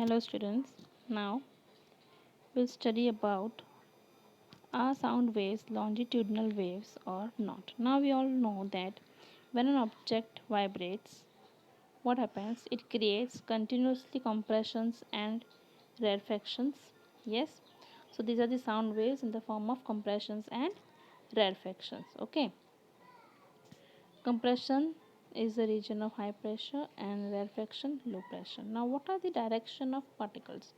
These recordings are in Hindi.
Hello students, now we'll study about are sound waves longitudinal waves or not. Now we all know that when an object vibrates, what happens? It creates continuously compressions and rarefactions. Yes, so these are the sound waves in the form of compressions and rarefactions. Okay, compression is the region of high pressure and rarefaction low pressure. Now what are the direction of particles?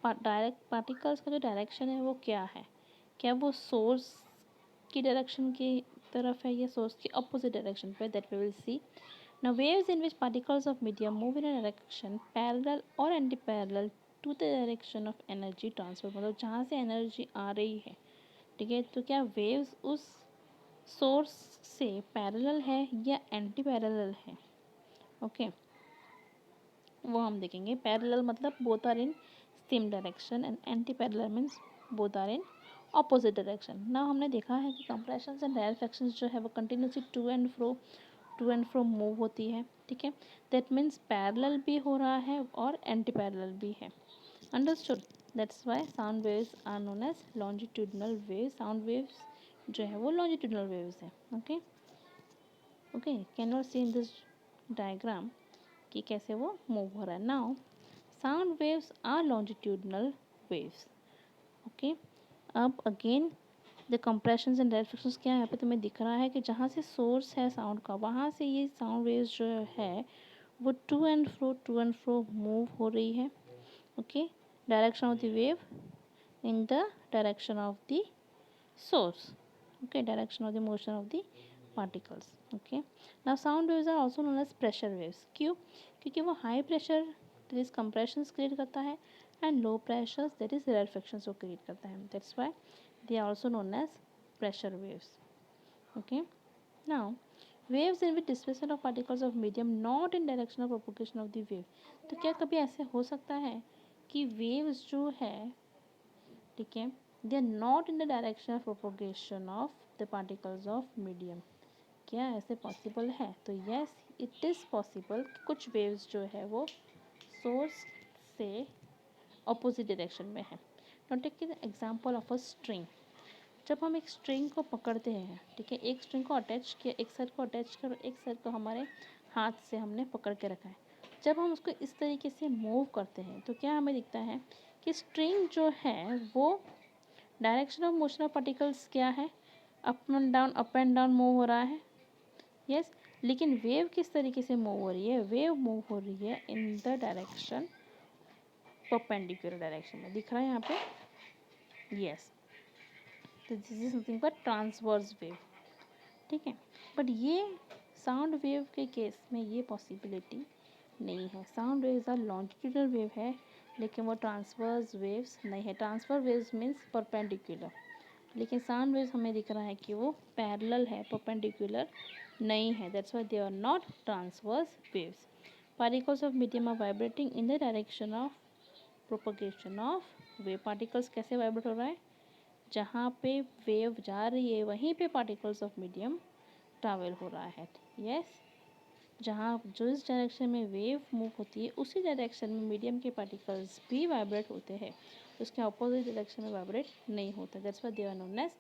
Direct particles का जो डायरेक्शन है वो क्या है? क्या वो सोर्स की डायरेक्शन की तरफ है या सोर्स की अपोजिट डायरेक्शन पे? That we will see. Now waves in which particles of medium move in a direction parallel और anti parallel to the direction of energy transfer, मतलब जहाँ से एनर्जी आ रही है, ठीक है, तो क्या वेव्स उस सोर्स से पैरेलल है या एंटी पैरेलल है? ओके, वो हम देखेंगे. पैरेलल मतलब both are in same direction and anti parallel means both are in opposite direction. ना हमने देखा है कि कंप्रेशंस एंड रारेफैक्शंस जो है वो continuously to and fro move होती है. ठीक है, दैट मीन्स पैरेलल भी हो रहा है और एंटी पैरेलल भी है. Understood. That's why sound waves are known as longitudinal waves. Sound waves जो है वो लॉन्जिट्यूडनल वेव्स है. Okay okay, can not see in this diagram कि कैसे वो मूव हो रहा है. Now sound waves are longitudinal waves. Okay, अब again the compressions and rarefactions क्या है यहाँ पे तुम्हें दिख रहा है कि जहाँ से सोर्स है साउंड का वहाँ से ये साउंड वेव्स जो है वो टू एंड फ्रो मूव हो रही है. Okay, direction of the wave in the direction of the source. Okay, direction of the motion of the particles. Okay, now sound waves are also known as pressure waves. क्यों? क्योंकि वो high pressure that is compressions create करता है and low pressures that is rarefactions को create करता है. That's why they are also known as pressure waves. Okay, now waves in which displacement of particles of medium not in direction of propagation of the wave. तो क्या कभी ऐसे हो सकता है कि waves जो है, ठीक है, they are not in the direction of propagation of the particles of medium. क्या ऐसे पॉसिबल है? तो yes, it is possible कि कुछ waves जो है वो source से opposite direction में है. Now take an example of a string. जब हम एक स्ट्रिंग को पकड़ते हैं, ठीक है, एक स्ट्रिंग को अटैच किया, एक साइड को अटैच कर, एक साइड को हमारे हाथ से हमने पकड़ के रखा है. जब हम उसको इस तरीके से मूव करते हैं तो क्या हमें दिखता है कि स्ट्रिंग जो है वो direction of motion of particles क्या है? अप एंड डाउन मूव हो रहा है. यस, लेकिन वेव किस तरीके से मूव हो रही है? वेव मूव हो रही है इन द डायरेक्शन परपेंडिकुलर डायरेक्शन में. दिख रहा है यहाँ पे? यस, तो this is nothing but transverse wave. ठीक है, बट ये साउंड वेव के केस में ये पॉसिबिलिटी नहीं है. Sound waves are longitudinal wave है लेकिन वो ट्रांसवर्स वेव्स नहीं है. ट्रांसफर वेव्स मीन्स परपेंडिकुलर, लेकिन साउंड वेव्स हमें दिख रहा है कि वो पैरेलल है, परपेंडिकुलर नहीं है. That's why they are not transverse waves. Particles of medium are vibrating in the direction of propagation of wave. Particles कैसे वाइब्रेट हो रहा है? जहाँ पे वेव जा रही है वहीं पे पार्टिकल्स ऑफ मीडियम ट्रैवल हो रहा है. यस, जहाँ जो इस डायरेक्शन में वेव मूव होती है उसी डायरेक्शन में मीडियम के पार्टिकल्स भी वाइब्रेट होते हैं. उसके अपोजिट डायरेक्शन में वाइब्रेट नहीं होता. That's why they are known as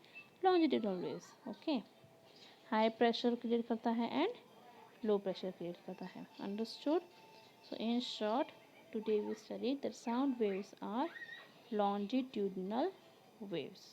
longitudinal waves. Okay, high pressure create करता है एंड लो प्रेशर क्रिएट करता है. Understood. So in short, today we study that sound waves are longitudinal waves.